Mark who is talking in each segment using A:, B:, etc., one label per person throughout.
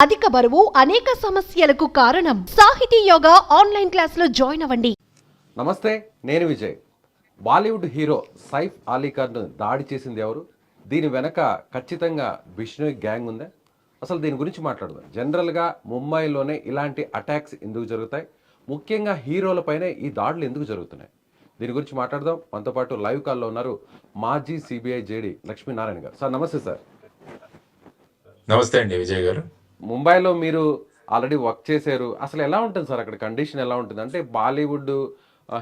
A: అధిక బరువు అనేక సమస్యలకు కారణం. సాహితీ యోగా ఆన్లైన్ క్లాసులో జాయిన్ అవ్వండి.
B: నమస్తే, నేను విజయ్. బాలీవుడ్ హీరో సైఫ్ అలీ ఖాన్ను దాడి చేసింది ఎవరు? దీని వెనక ఖచ్చితంగా బిష్ణోయ్ గ్యాంగ్ ఉందా? అసలు దీని గురించి మాట్లాడదాం. జనరల్గా ముంబైలోనే ఇలాంటి అటాక్స్ ఎందుకు జరుగుతాయి? ముఖ్యంగా హీరోలపైనే ఈ దాడులు ఎందుకు జరుగుతున్నాయి? దీని గురించి మాట్లాడదాం. మనతో పాటు లైవ్ కాల్లో ఉన్నారు మాజీ సిబిఐ జేడీ లక్ష్మీనారాయణ గారు. సార్ నమస్తే. సార్
C: నమస్తే అండి విజయ్ గారు.
B: ముంబైలో మీరు ఆల్రెడీ వర్క్ చేశారు. అసలు ఎలా ఉంటుంది సార్ అక్కడ కండిషన్ ఎలా ఉంటుంది? అంటే బాలీవుడ్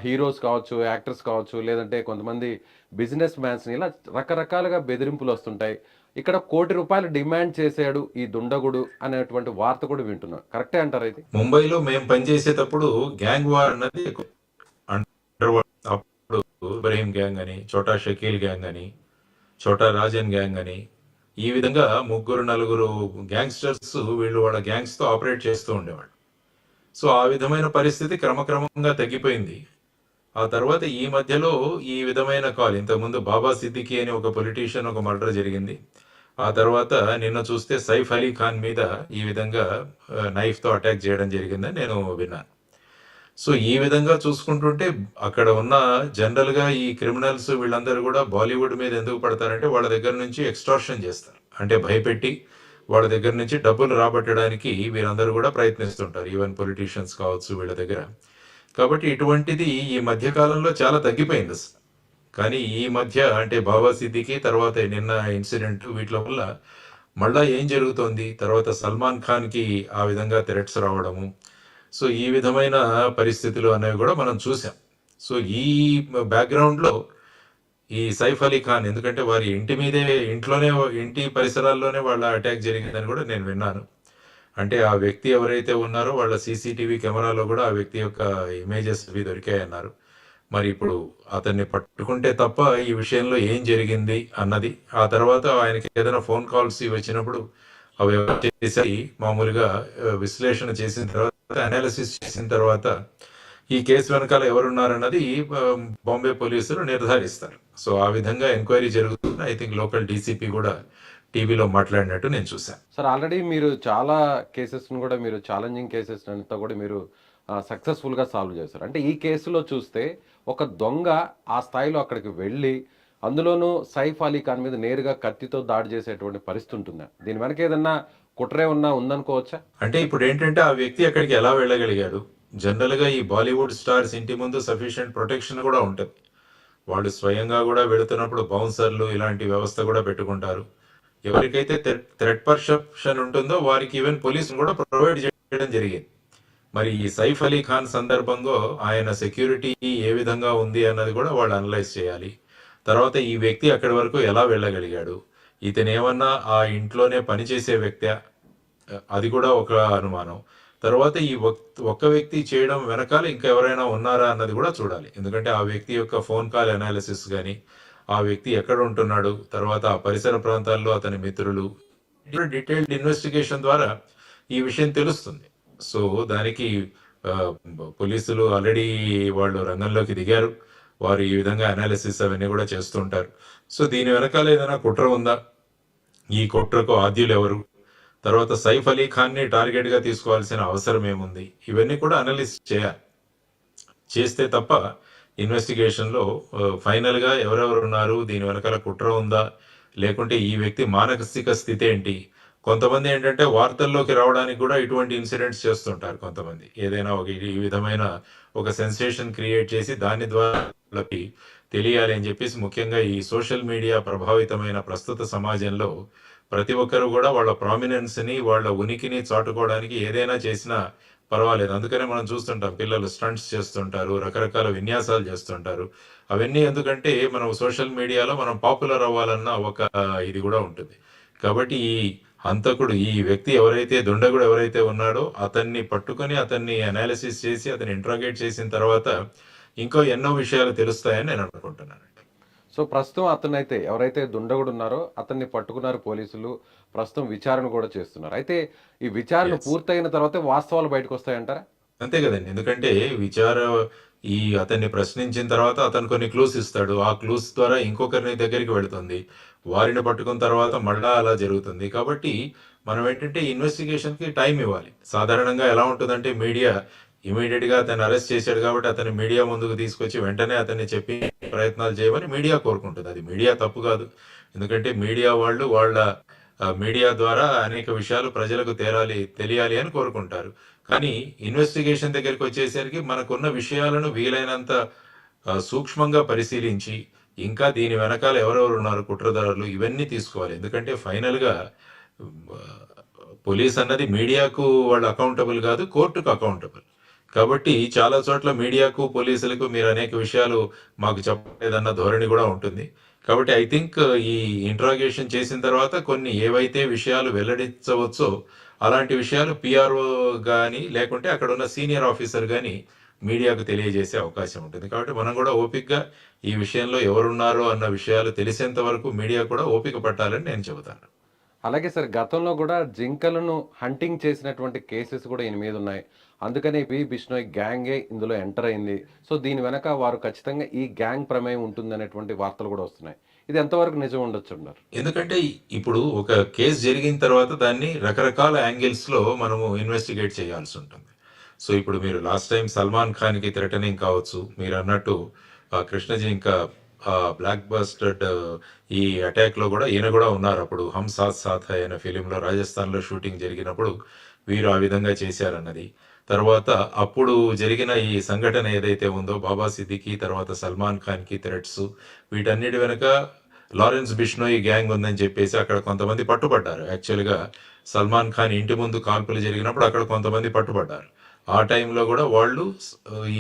B: హీరోస్ కావచ్చు, యాక్టర్స్ కావచ్చు, లేదంటే కొంతమంది బిజినెస్ మ్యాన్స్ని ఇలా రకరకాలుగా బెదిరింపులు వస్తుంటాయి. ఇక్కడ ₹1,00,00,000 డిమాండ్ చేశాడు ఈ దుండగుడు అనేటువంటి వార్త కూడా వింటున్నాం. కరెక్టే అంటారు అయితే?
C: ముంబైలో మేము పనిచేసేటప్పుడు గ్యాంగ్ వార్ అన్నది అప్పుడు ఇబ్రహీం గ్యాంగ్ అని, చోటా షకీల్ గ్యాంగ్ అని, చోటా రాజన్ గ్యాంగ్ అని, ఈ విధంగా 3-4 గ్యాంగ్స్టర్స్ వీళ్ళు వాళ్ళ గ్యాంగ్స్తో ఆపరేట్ చేస్తూ ఉండేవాళ్ళు. సో ఆ విధమైన పరిస్థితి క్రమక్రమంగా తగ్గిపోయింది. ఆ తర్వాత ఈ మధ్యలో ఈ విధమైన కాల్, ఇంతకుముందు బాబా సిద్దికీ అని ఒక పొలిటీషియన్ ఒక మర్డర్ జరిగింది. ఆ తర్వాత నిన్న చూస్తే సైఫ్ అలీ ఖాన్ మీద ఈ విధంగా నైఫ్తో అటాక్ చేయడం జరిగిందని నేను విన్నాను. సో ఈ విధంగా చూసుకుంటుంటే అక్కడ ఉన్న జనరల్గా ఈ క్రిమినల్స్ వీళ్ళందరూ కూడా బాలీవుడ్ మీద ఎందుకు పడతారంటే వాళ్ళ దగ్గర నుంచి ఎక్స్టార్షన్ చేస్తారు. అంటే భయపెట్టి వాళ్ళ దగ్గర నుంచి డబ్బులు రాబట్టడానికి వీరందరూ కూడా ప్రయత్నిస్తుంటారు. ఈవెన్ పొలిటీషియన్స్ కావచ్చు వీళ్ళ దగ్గర. కాబట్టి ఇటువంటిది ఈ మధ్య కాలంలో చాలా తగ్గిపోయింది అసలు. కానీ ఈ మధ్య అంటే బాబా సిద్దికీ తర్వాత నిన్న ఇన్సిడెంట్ వీటి వల్ల మళ్ళా ఏం జరుగుతోంది, తర్వాత సల్మాన్ ఖాన్కి ఆ విధంగా థ్రెట్స్ రావడము, సో ఈ విధమైన పరిస్థితులు అనేవి కూడా మనం చూసాం. సో ఈ బ్యాక్గ్రౌండ్లో ఈ సైఫ్ అలీ ఖాన్, ఎందుకంటే వారి ఇంటి పరిసరాల్లోనే వాళ్ళ అటాక్ జరిగిందని కూడా నేను విన్నాను. అంటే ఆ వ్యక్తి ఎవరైతే ఉన్నారో వాళ్ళ సీసీటీవీ కెమెరాలో కూడా ఆ వ్యక్తి యొక్క ఇమేజెస్ అవి దొరికాయన్నారు. మరి ఇప్పుడు అతన్ని పట్టుకుంటే తప్ప ఈ విషయంలో ఏం జరిగింది అన్నది, ఆ తర్వాత ఆయనకి ఏదైనా ఫోన్ కాల్స్ వచ్చినప్పుడు అవి చేసి మామూలుగా విశ్లేషణ చేసిన తర్వాత, అనాలిసిస్ చేసిన తర్వాత ఈ కేసు వెనకాల ఎవరున్నారన్నది బాంబే పోలీసులు నిర్ధారిస్తారు. సో ఆ విధంగా ఎంక్వైరీ జరుగుతుంది. ఐ థింక్ లోకల్ డీసీపీ కూడా టీవీలో మాట్లాడినట్టు నేను చూశాను.
B: సార్ ఆల్రెడీ మీరు చాలా కేసెస్ను కూడా మీరు ఛాలెంజింగ్ కేసెస్ అంతా కూడా మీరు సక్సెస్ఫుల్గా సాల్వ్ చేశారు. అంటే ఈ కేసులో చూస్తే ఒక దొంగ ఆ స్థాయిలో అక్కడికి వెళ్ళి అందులోనూ సైఫ్ అలీ ఖాన్ మీద నేరుగా కత్తితో దాడి చేసేటువంటి పరిస్థితి ఉంటుందా? దీని వెనక ఏదన్నా కుట్రే ఉందనుకోవచ్చా?
C: అంటే ఇప్పుడు ఏంటంటే ఆ వ్యక్తి అక్కడికి ఎలా వెళ్ళగలిగాడు? జనరల్గా ఈ బాలీవుడ్ స్టార్స్ ఇంటి ముందు సఫిషియెంట్ ప్రొటెక్షన్ కూడా ఉంటుంది. వాళ్ళు స్వయంగా కూడా వెళుతున్నప్పుడు బౌన్సర్లు ఇలాంటి వ్యవస్థ కూడా పెట్టుకుంటారు. ఎవరికైతే థ్రెట్ పర్సెప్షన్ ఉంటుందో వారికి ఈవెన్ పోలీసులు కూడా ప్రొవైడ్ చేయడం జరిగింది. మరి ఈ సైఫ్ అలీ ఖాన్ సందర్భంలో ఆయన సెక్యూరిటీ ఏ విధంగా ఉంది అన్నది కూడా వాళ్ళు అనలైజ్ చేయాలి. తర్వాత ఈ వ్యక్తి అక్కడి వరకు ఎలా వెళ్ళగలిగాడు, ఇతను ఏమన్నా ఆ ఇంట్లోనే పనిచేసే వ్యక్తి, అది కూడా ఒక అనుమానం. తర్వాత ఈ ఒక్క వ్యక్తి చేయడం వెనకాల ఇంకా ఎవరైనా ఉన్నారా అన్నది కూడా చూడాలి. ఎందుకంటే ఆ వ్యక్తి యొక్క ఫోన్ కాల్ అనాలిసిస్ కానీ, ఆ వ్యక్తి ఎక్కడ ఉంటున్నాడు, తర్వాత ఆ పరిసర ప్రాంతాల్లో అతని మిత్రులు, డీటెయిల్డ్ ఇన్వెస్టిగేషన్ ద్వారా ఈ విషయం తెలుస్తుంది. సో దానికి పోలీసులు ఆల్రెడీ వాళ్ళు రంగంలోకి దిగారు. వారు ఈ విధంగా అనాలిసిస్ అవన్నీ కూడా చేస్తుంటారు. సో దీని వెనకాల ఏదైనా కుట్ర ఉందా, ఈ కుట్రకు ఆద్యులు ఎవరు, తర్వాత సైఫ్ అలీ ఖాన్ని టార్గెట్గా తీసుకోవాల్సిన అవసరం ఏముంది, ఇవన్నీ కూడా అనలిస్ట్ చేయాలి. చేస్తే తప్ప ఇన్వెస్టిగేషన్లో ఫైనల్గా ఎవరెవరు ఉన్నారు, దీని వెనకాల కుట్ర ఉందా, లేకుంటే ఈ వ్యక్తి మానసిక స్థితి ఏంటి. కొంతమంది ఏంటంటే వార్తల్లోకి రావడానికి కూడా ఇటువంటి ఇన్సిడెంట్స్ చేస్తుంటారు. కొంతమంది ఏదైనా ఈ విధమైన ఒక సెన్సేషన్ క్రియేట్ చేసి దాని ద్వారా తెలియాలి అని చెప్పేసి, ముఖ్యంగా ఈ సోషల్ మీడియా ప్రభావితమైన ప్రస్తుత సమాజంలో ప్రతి ఒక్కరు కూడా వాళ్ళ ప్రామినెన్స్ని, వాళ్ళ ఉనికిని చాటుకోవడానికి ఏదైనా చేసినా పర్వాలేదు. అందుకనే మనం చూస్తుంటాం పిల్లలు స్టంట్స్ చేస్తుంటారు, రకరకాల విన్యాసాలు చేస్తుంటారు. అవన్నీ ఎందుకంటే మనం సోషల్ మీడియాలో మనం పాపులర్ అవ్వాలన్న ఒక ఇది కూడా ఉంటుంది. కాబట్టి ఈ హంతకుడు, ఈ వ్యక్తి ఎవరైతే దుండగుడు ఎవరైతే ఉన్నాడో అతన్ని పట్టుకొని అతన్ని అనాలిసిస్ చేసి అతన్ని ఇంట్రాగేట్ చేసిన తర్వాత ఇంకో ఎన్నో విషయాలు తెలుస్తాయని నేను అనుకుంటున్నాను.
B: సో ప్రస్తుతం అతనైతే ఎవరైతే దుండగుడు ఉన్నారో అతన్ని పట్టుకున్నారు పోలీసులు. ప్రస్తుతం విచారణ కూడా చేస్తున్నారు. అయితే ఈ విచారణ పూర్తయిన తర్వాత వాస్తవాలు బయటకు వస్తాయంటారా?
C: అంతే కదండి. ఎందుకంటే అతన్ని ప్రశ్నించిన తర్వాత అతను కొన్ని క్లూస్ ఇస్తాడు. ఆ క్లూస్ ద్వారా ఇంకొకరిని దగ్గరికి వెళుతుంది. వారిని పట్టుకున్న తర్వాత మళ్ళా అలా జరుగుతుంది. కాబట్టి మనం ఏంటంటే ఇన్వెస్టిగేషన్కి టైం ఇవ్వాలి. సాధారణంగా ఎలా ఉంటుందంటే మీడియా ఇమీడియట్గా అతన్ని అరెస్ట్ చేశాడు కాబట్టి అతన్ని మీడియా ముందుకు తీసుకొచ్చి వెంటనే అతన్ని చెప్పి ప్రయత్నాలు చేయమని మీడియా కోరుకుంటుంది. అది మీడియా తప్పు కాదు. ఎందుకంటే మీడియా వాళ్ళు వాళ్ళ మీడియా ద్వారా అనేక విషయాలు ప్రజలకు తెలియాలి అని కోరుకుంటారు. కానీ ఇన్వెస్టిగేషన్ దగ్గరికి వచ్చేసరికి మనకున్న విషయాలను వీలైనంత సూక్ష్మంగా పరిశీలించి ఇంకా దీని వెనకాల ఎవరెవరు ఉన్నారు కుట్రదారులు ఇవన్నీ తీసుకోవాలి. ఎందుకంటే ఫైనల్గా పోలీస్ అన్నది మీడియాకు వాళ్ళు అకౌంటబుల్ కాదు, కోర్టుకు అకౌంటబుల్. కాబట్టి చాలా చోట్ల మీడియాకు పోలీసులకు మీరు అనేక విషయాలు మాకు చెప్పలేదన్న ధోరణి కూడా ఉంటుంది. కాబట్టి ఐ థింక్ ఈ ఇంట్రాగేషన్ చేసిన తర్వాత కొన్ని ఏవైతే విషయాలు వెల్లడించవచ్చో అలాంటి విషయాలు పిఆర్ఓ కానీ లేకుంటే అక్కడ ఉన్న సీనియర్ ఆఫీసర్ కానీ మీడియాకు తెలియజేసే అవకాశం ఉంటుంది. కాబట్టి మనం కూడా ఓపికగా ఈ విషయంలో ఎవరున్నారో అన్న విషయాలు తెలిసేంత వరకు మీడియా కూడా ఓపిక పట్టాలని నేను చెబుతాను.
B: అలాగే సార్, గతంలో కూడా జింకలను హంటింగ్ చేసినటువంటి కేసెస్ కూడా ఈయన మీద ఉన్నాయి. అందుకని బిష్ణోయ్ గ్యాంగే ఇందులో ఎంటర్ అయింది. సో దీని వెనక వారు ఖచ్చితంగా ఈ గ్యాంగ్ ప్రమేయం ఉంటుందనేటువంటి వార్తలు కూడా వస్తున్నాయి. ఇది ఎంతవరకు నిజం ఉండొచ్చు అన్నారు?
C: ఎందుకంటే ఇప్పుడు ఒక కేసు జరిగిన తర్వాత దాన్ని రకరకాల యాంగిల్స్లో మనము ఇన్వెస్టిగేట్ చేయాల్సి ఉంటుంది. సో ఇప్పుడు మీరు లాస్ట్ టైం సల్మాన్ ఖాన్కి థ్రెటనింగ్ కావచ్చు, మీరు అన్నట్టు కృష్ణజీ ఇంకా బ్లాక్ బస్టర్డ్ ఈ అటాక్లో కూడా ఈయన కూడా ఉన్నారు. అప్పుడు హమ్ సాత్ సాత్ హై అనే ఫిలింలో రాజస్థాన్లో షూటింగ్ జరిగినప్పుడు వీరు ఆ విధంగా చేశారన్నది. తర్వాత అప్పుడు జరిగిన ఈ సంఘటన ఏదైతే ఉందో బాబా సిద్దికి తర్వాత సల్మాన్ ఖాన్కి థ్రెట్స్, వీటన్నిటి వెనుక లారెన్స్ బిష్నోయ్ గ్యాంగ్ ఉందని చెప్పేసి అక్కడ కొంతమంది పట్టుబడ్డారు. యాక్చువల్గా సల్మాన్ ఖాన్ ఇంటి ముందు కాల్పులు జరిగినప్పుడు అక్కడ కొంతమంది పట్టుబడ్డారు. ఆ టైంలో కూడా వాళ్ళు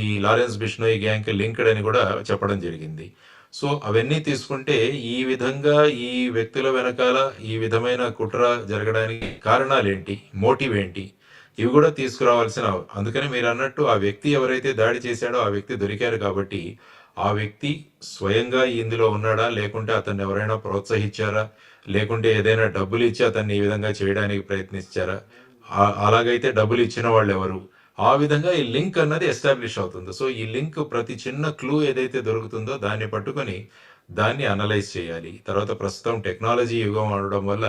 C: ఈ లారెన్స్ బిష్నోయ్ గ్యాంగ్కి లింక్డ్ అని కూడా చెప్పడం జరిగింది. సో అవన్నీ తీసుకుంటే ఈ విధంగా ఈ వ్యక్తుల వెనకాల ఈ విధమైన కుట్ర జరగడానికి కారణాలు ఏంటి, మోటివ్ ఏంటి, ఇవి కూడా తీసుకురావాల్సిన. అందుకని మీరు అన్నట్టు ఆ వ్యక్తి ఎవరైతే దాడి చేశాడో ఆ వ్యక్తి దొరికారు కాబట్టి ఆ వ్యక్తి స్వయంగా ఇందులో ఉన్నాడా, లేకుంటే అతన్ని ఎవరైనా ప్రోత్సహించారా, లేకుంటే ఏదైనా డబ్బులు ఇచ్చి అతన్ని ఈ విధంగా చేయడానికి ప్రయత్నించారా, అలాగైతే డబ్బులు ఇచ్చిన వాళ్ళు ఎవరు, ఆ విధంగా ఈ లింక్ అన్నది ఎస్టాబ్లిష్ అవుతుంది. సో ఈ లింక్ ప్రతి చిన్న క్లూ ఏదైతే దొరుకుతుందో దాన్ని పట్టుకొని దాన్ని అనలైజ్ చేయాలి. తర్వాత ప్రస్తుతం టెక్నాలజీ యుగం అవడం వల్ల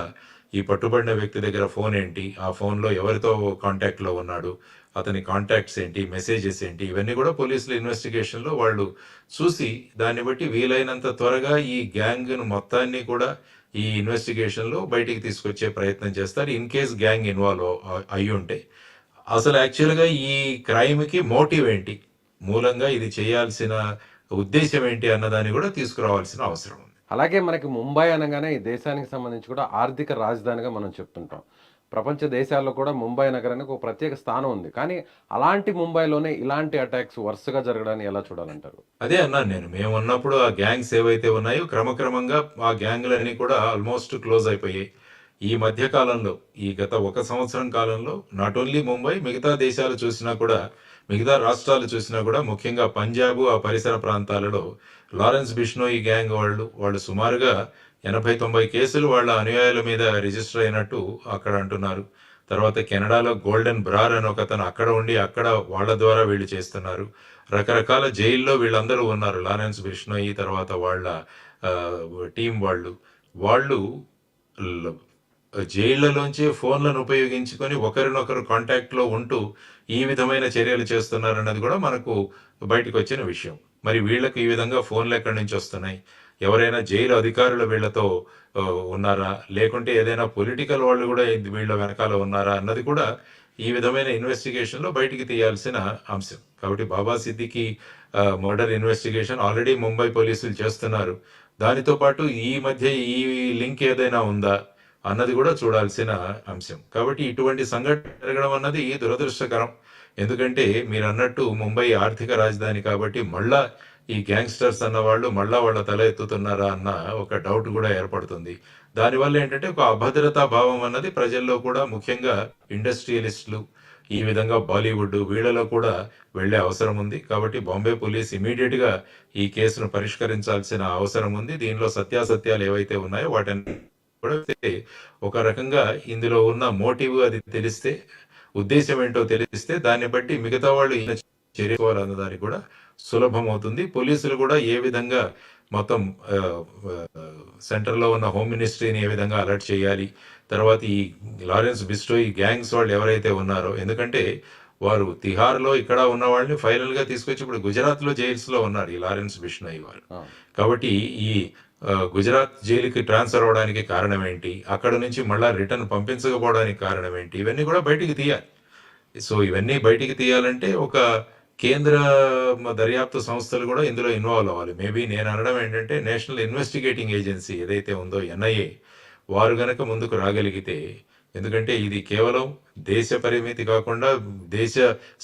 C: ఈ పట్టుబడిన వ్యక్తి దగ్గర ఫోన్ ఏంటి, ఆ ఫోన్లో ఎవరితో కాంటాక్ట్లో ఉన్నాడు, అతని కాంటాక్ట్స్ ఏంటి, మెసేజెస్ ఏంటి, ఇవన్నీ కూడా పోలీసుల ఇన్వెస్టిగేషన్లో వాళ్ళు చూసి దాన్ని బట్టి వీలైనంత త్వరగా ఈ గ్యాంగ్ను మొత్తాన్ని కూడా ఈ ఇన్వెస్టిగేషన్లో బయటికి తీసుకొచ్చే ప్రయత్నం చేస్తారు. ఇన్ కేస్ గ్యాంగ్ ఇన్వాల్వ్ అయ్యి ఉంటే అసలు యాక్చువల్గా ఈ క్రైమ్కి మోటివ్ ఏంటి, మూలంగా ఇది చేయాల్సిన ఉద్దేశం ఏంటి అన్నదాన్ని కూడా తీసుకురావాల్సిన అవసరం ఉంది.
B: అలాగే మనకి ముంబై అనగానే ఈ దేశానికి సంబంధించి కూడా ఆర్థిక రాజధానిగా మనం చెప్తుంటాం. ప్రపంచ దేశాల్లో కూడా ముంబై నగరానికి ఒక ప్రత్యేక స్థానం ఉంది. కానీ అలాంటి ముంబైలోనే ఇలాంటి అటాక్స్ వరుసగా జరగడాన్ని ఎలా చూడాలంటారు?
C: అదే అన్నాను నేను, మేము ఉన్నప్పుడు ఆ గ్యాంగ్స్ ఏవైతే ఉన్నాయో క్రమక్రమంగా ఆ గ్యాంగ్లన్నీ కూడా ఆల్మోస్ట్ క్లోజ్ అయిపోయాయి. ఈ మధ్య కాలంలో ఈ గత 1 సంవత్సరం కాలంలో నాట్ ఓన్లీ ముంబై, మిగతా దేశాలు చూసినా కూడా, మిగతా రాష్ట్రాలు చూసినా కూడా, ముఖ్యంగా పంజాబ్ ఆ పరిసర ప్రాంతాలలో లారెన్స్ బిష్నోయ్ గ్యాంగ్ వాళ్ళు సుమారుగా 80-90 కేసులు వాళ్ళ అనుయాయుల మీద రిజిస్టర్ అయినట్టు అక్కడ అంటున్నారు. తర్వాత కెనడాలో గోల్డెన్ బ్రార్ అని ఒకతను అక్కడ ఉండి అక్కడ వాళ్ళ ద్వారా వీళ్ళు చేస్తున్నారు. రకరకాల జైల్లో వీళ్ళందరూ ఉన్నారు. లారెన్స్ బిష్నోయ్ తర్వాత వాళ్ళ టీం వాళ్ళు జైళ్లలోంచి ఫోన్లను ఉపయోగించుకొని ఒకరినొకరు కాంటాక్ట్లో ఉంటూ ఈ విధమైన చర్యలు చేస్తున్నారన్నది కూడా మనకు బయటకు వచ్చిన విషయం. మరి వీళ్ళకు ఈ విధంగా ఫోన్లు ఎక్కడి నుంచి వస్తున్నాయి, ఎవరైనా జైలు అధికారులు వీళ్ళతో ఉన్నారా, లేకుంటే ఏదైనా పొలిటికల్ వాళ్ళు కూడా వీళ్ళ వెనకాల ఉన్నారా అన్నది కూడా ఈ విధమైన ఇన్వెస్టిగేషన్లో బయటికి తీయాల్సిన అంశం. కాబట్టి Baba Siddiqui murder investigation already Mumbai పోలీసులు చేస్తున్నారు. దానితో పాటు ఈ మధ్య ఈ లింక్ ఏదైనా ఉందా అన్నది కూడా చూడాల్సిన అంశం. కాబట్టి ఇటువంటి సంఘటన జరగడం అన్నది దురదృష్టకరం. ఎందుకంటే మీరు అన్నట్టు ముంబై ఆర్థిక రాజధాని కాబట్టి మళ్ళా ఈ గ్యాంగ్స్టర్స్ అన్న వాళ్ళు మళ్ళా వాళ్ళ తల ఎత్తుతున్నారా అన్న ఒక డౌట్ కూడా ఏర్పడుతుంది. దానివల్ల ఏంటంటే ఒక అభద్రతా భావం అన్నది ప్రజల్లో కూడా, ముఖ్యంగా ఇండస్ట్రియలిస్టులు, ఈ విధంగా బాలీవుడ్ వీళ్ళలో కూడా వెళ్లే అవసరం ఉంది. కాబట్టి బాంబే పోలీస్ ఇమీడియట్గా ఈ కేసును పరిష్కరించాల్సిన అవసరం ఉంది. దీనిలో సత్యాసత్యాలు ఏవైతే ఉన్నాయో వాటిని కూడా ఒక రకంగా ఇందులో ఉన్న మోటివ్ అది తెలిస్తే, ఉద్దేశం ఏంటో తెలిస్తే దాన్ని బట్టి మిగతా వాళ్ళు చర్యకోవాలన్న దానికి కూడా సులభం అవుతుంది. పోలీసులు కూడా ఏ విధంగా మొత్తం సెంటర్లో ఉన్న హోమ్ మినిస్ట్రీని ఏ విధంగా అలర్ట్ చేయాలి, తర్వాత ఈ లారెన్స్ బిస్టోయి గ్యాంగ్స్ వాళ్ళు ఎవరైతే ఉన్నారో, ఎందుకంటే వారు తిహార్లో ఇక్కడ ఉన్న వాళ్ళని ఫైనల్గా తీసుకొచ్చి ఇప్పుడు గుజరాత్లో జైల్స్లో ఉన్నారు ఈ లారెన్స్ బిష్నోయి వారు. కాబట్టి ఈ గుజరాత్ జైలుకి ట్రాన్స్ఫర్ అవడానికి కారణం ఏంటి, అక్కడ నుంచి మళ్ళా రిటర్న్ పంపించకపోవడానికి కారణం ఏంటి, ఇవన్నీ కూడా బయటికి తీయాలి. సో ఇవన్నీ బయటికి తీయాలంటే ఒక కేంద్ర దర్యాప్తు సంస్థలు కూడా ఇందులో ఇన్వాల్వ్ అవ్వాలి. మేబీ నేను అనడం ఏంటంటే నేషనల్ ఇన్వెస్టిగేటింగ్ ఏజెన్సీ ఏదైతే ఉందో ఎన్ఐఏ, వారు గనక ముందుకు రాగలిగితే, ఎందుకంటే ఇది కేవలం దేశ పరిమితి కాకుండా దేశ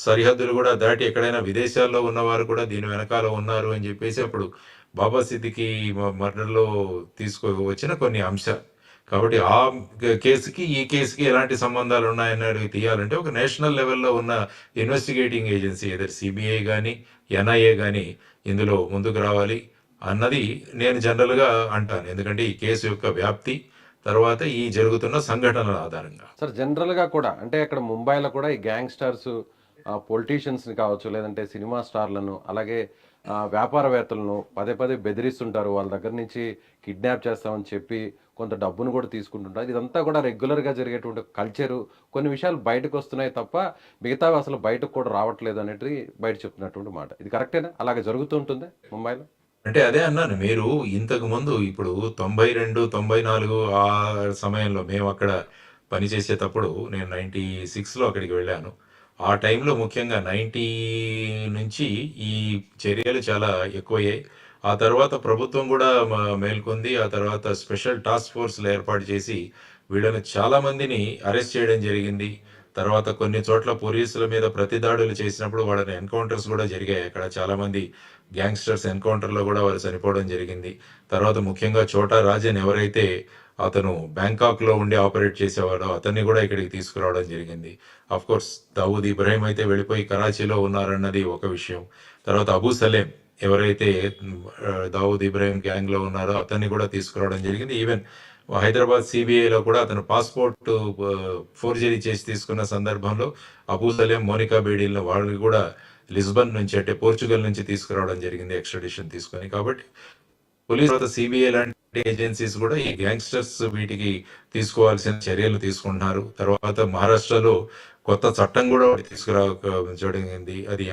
C: సరిహద్దులు కూడా దాటి ఎక్కడైనా విదేశాల్లో ఉన్నవారు కూడా దీని వెనకాల ఉన్నారు అని చెప్పేసి అప్పుడు బాబా సిద్దికి మర్డర్లో వచ్చిన కొన్ని అంశాలు. కాబట్టి ఆ కేసుకి ఈ కేసుకి ఎలాంటి సంబంధాలు ఉన్నాయన్నది తీయాలంటే ఒక నేషనల్ లెవెల్లో ఉన్న ఇన్వెస్టిగేటింగ్ ఏజెన్సీ ఏదో సిబిఐ కానీ ఎన్ఐఏ కానీ ఇందులో ముందుకు రావాలి అన్నది నేను జనరల్గా అంటాను. ఎందుకంటే ఈ కేసు యొక్క వ్యాప్తి, తర్వాత ఈ జరుగుతున్న సంఘటనల ఆధారంగా.
B: సార్ జనరల్గా కూడా అంటే అక్కడ ముంబైలో కూడా ఈ గ్యాంగ్స్టర్స్ పొలిటీషియన్స్ని కావచ్చు, లేదంటే సినిమా స్టార్లను, అలాగే వ్యాపారవేత్తలను పదే పదే బెదిరిస్తుంటారు. వాళ్ళ దగ్గర నుంచి కిడ్నాప్ చేస్తామని చెప్పి కొంత డబ్బును కూడా తీసుకుంటుంటారు. ఇదంతా కూడా రెగ్యులర్గా జరిగేటువంటి కల్చరు. కొన్ని విషయాలు బయటకు వస్తున్నాయి తప్ప మిగతావి అసలు బయటకు కూడా రావట్లేదు అనేది బయట చెప్తున్నటువంటి మాట. ఇది కరెక్టేనా? అలాగే జరుగుతూ ఉంటుంది ముంబైలో?
C: అంటే అదే అన్నాను, మీరు ఇంతకు ముందు ఇప్పుడు 92, 94 ఆ సమయంలో మేము అక్కడ పనిచేసేటప్పుడు, నేను 96లో అక్కడికి వెళ్ళాను. ఆ టైంలో ముఖ్యంగా 90 నుంచి ఈ చర్యలు చాలా ఎక్కువయ్యాయి. ఆ తర్వాత ప్రభుత్వం కూడా మేల్కొంది. ఆ తర్వాత స్పెషల్ టాస్క్ ఫోర్స్లు ఏర్పాటు చేసి వీళ్ళని చాలా మందిని అరెస్ట్ చేయడం జరిగింది. తర్వాత కొన్ని చోట్ల పోలీసుల మీద ప్రతిదాడులు చేసినప్పుడు వాళ్ళని ఎన్కౌంటర్స్ కూడా జరిగాయి. అక్కడ చాలా మంది గ్యాంగ్స్టర్స్ ఎన్కౌంటర్లో కూడా వారు చనిపోవడం జరిగింది. తర్వాత ముఖ్యంగా చోటా రాజన్ ఎవరైతే అతను బ్యాంకాక్లో ఉండి ఆపరేట్ చేసేవాడో అతన్ని కూడా ఇక్కడికి తీసుకురావడం జరిగింది. అఫ్ కోర్స్ దావూద్ ఇబ్రాహిం అయితే వెళ్ళిపోయి కరాచీలో ఉన్నారన్నది ఒక విషయం. తర్వాత అబూ సలేం ఎవరైతే దావూద్ ఇబ్రాహిం గ్యాంగ్లో ఉన్నారో అతన్ని కూడా తీసుకురావడం జరిగింది. ఈవెన్ హైదరాబాద్ సిబిఐలో కూడా అతను పాస్పోర్ట్ ఫోర్జరీ చేసి తీసుకున్న సందర్భంలో అబూ సలేం, మోనికా బేడీలను వాళ్ళని కూడా లిస్బన్ నుంచి అంటే పోర్చుగల్ నుంచి తీసుకురావడం జరిగింది ఎక్స్ట్రాడిషన్ తీసుకొని. కాబట్టి పోలీస్ తర్వాత సిబిఐ లాంటి ఏజెన్సీస్ కూడా ఈ గ్యాంగ్స్టర్స్ వీటికి తీసుకోవాల్సిన చర్యలు తీసుకుంటున్నారు. తర్వాత మహారాష్ట్రలో కొత్త చట్టం కూడా తీసుకురావడం. అది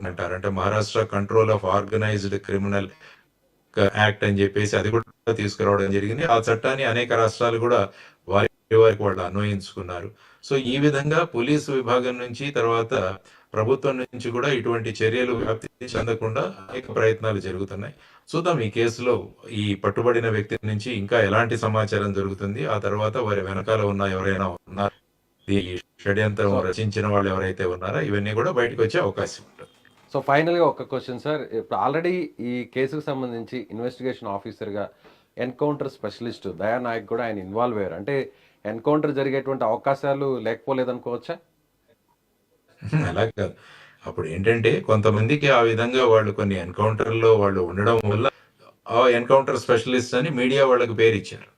C: అంటారు అంటే Maharashtra control of organised criminal act అని చెప్పేసి అది కూడా తీసుకురావడం జరిగింది. ఆ చట్టాన్ని అనేక రాష్ట్రాలు కూడా వారికి వాళ్ళు అన్వయించుకున్నారు. సో ఈ విధంగా పోలీసు విభాగం నుంచి తర్వాత ప్రభుత్వం నుంచి కూడా ఇటువంటి చర్యలు వ్యాప్తి చెందకుండా అనేక ప్రయత్నాలు జరుగుతున్నాయి. చూద్దాం ఈ కేసులో ఈ పట్టుబడిన వ్యక్తి నుంచి ఇంకా ఎలాంటి సమాచారం దొరుకుతుంది, ఆ తర్వాత వారి వెనకాల ఉన్న ఎవరైనా ఉన్నారు, ఈ షడ్యంత్రం రచించిన వాళ్ళు ఎవరైతే ఉన్నారో ఇవన్నీ కూడా బయటకు వచ్చే అవకాశం ఉంటుంది.
B: సో ఫైనల్గా ఒక క్వశ్చన్ సార్, ఇప్పుడు ఆల్రెడీ ఈ కేసుకు సంబంధించి ఇన్వెస్టిగేషన్ ఆఫీసర్గా ఎన్కౌంటర్ స్పెషలిస్ట్ దయా నాయక్ కూడా ఆయన ఇన్వాల్వ్ అయ్యారు. అంటే ఎన్కౌంటర్ జరిగేటువంటి అవకాశాలు లేకపోలేదనుకోవచ్చా?
C: అలాగే కాదు, అప్పుడు ఏంటంటే కొంతమందికి ఆ విధంగా వాళ్ళు కొన్ని ఎన్కౌంటర్లో వాళ్ళు ఉండడం వల్ల ఆ ఎన్కౌంటర్ స్పెషలిస్ట్ అని మీడియా వాళ్ళకి పేరు ఇచ్చారు.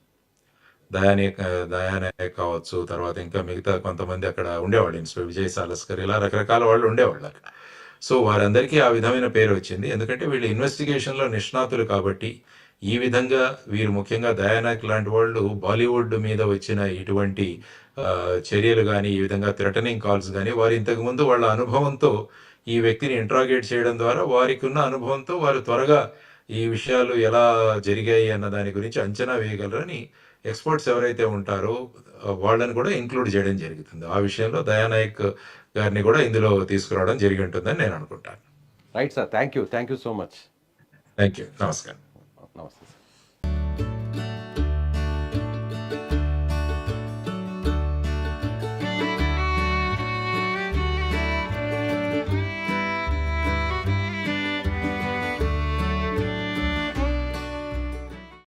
C: దయానాయక్ కావచ్చు, తర్వాత ఇంకా మిగతా కొంతమంది అక్కడ ఉండేవాళ్ళు, ఇన్స్పెక్టర్ విజయ్ సాలస్కర్, ఇలా రకరకాల వాళ్ళు ఉండేవాళ్ళు అక్కడ. సో వారందరికీ ఆ విధమైన పేరు వచ్చింది. ఎందుకంటే వీళ్ళు ఇన్వెస్టిగేషన్లో నిష్ణాతులు కాబట్టి. ఈ విధంగా వీరు ముఖ్యంగా దయానాయక్ లాంటి వాళ్ళు బాలీవుడ్ మీద వచ్చిన ఇటువంటి చర్యలు కానీ, ఈ విధంగా థ్రెటనింగ్ కాల్స్ కానీ, వారు ఇంతకుముందు వాళ్ళ అనుభవంతో ఈ వ్యక్తిని ఇంట్రాగేట్ చేయడం ద్వారా వారికి ఉన్న అనుభవంతో వారు త్వరగా ఈ విషయాలు ఎలా జరిగాయి అన్న దాని గురించి అంచనా వేయగలరని ఎక్స్పర్ట్స్ ఎవరైతే ఉంటారో వాళ్ళని కూడా ఇంక్లూడ్ చేయడం జరుగుతుంది. ఆ విషయంలో దయానాయక్ గారిని కూడా ఇందులో తీసుకురావడం జరిగి ఉంటుందని నేను అనుకుంటాను.
B: Right sir, thank you so much.
C: Thank you. నమస్కారం.
B: నమస్తే.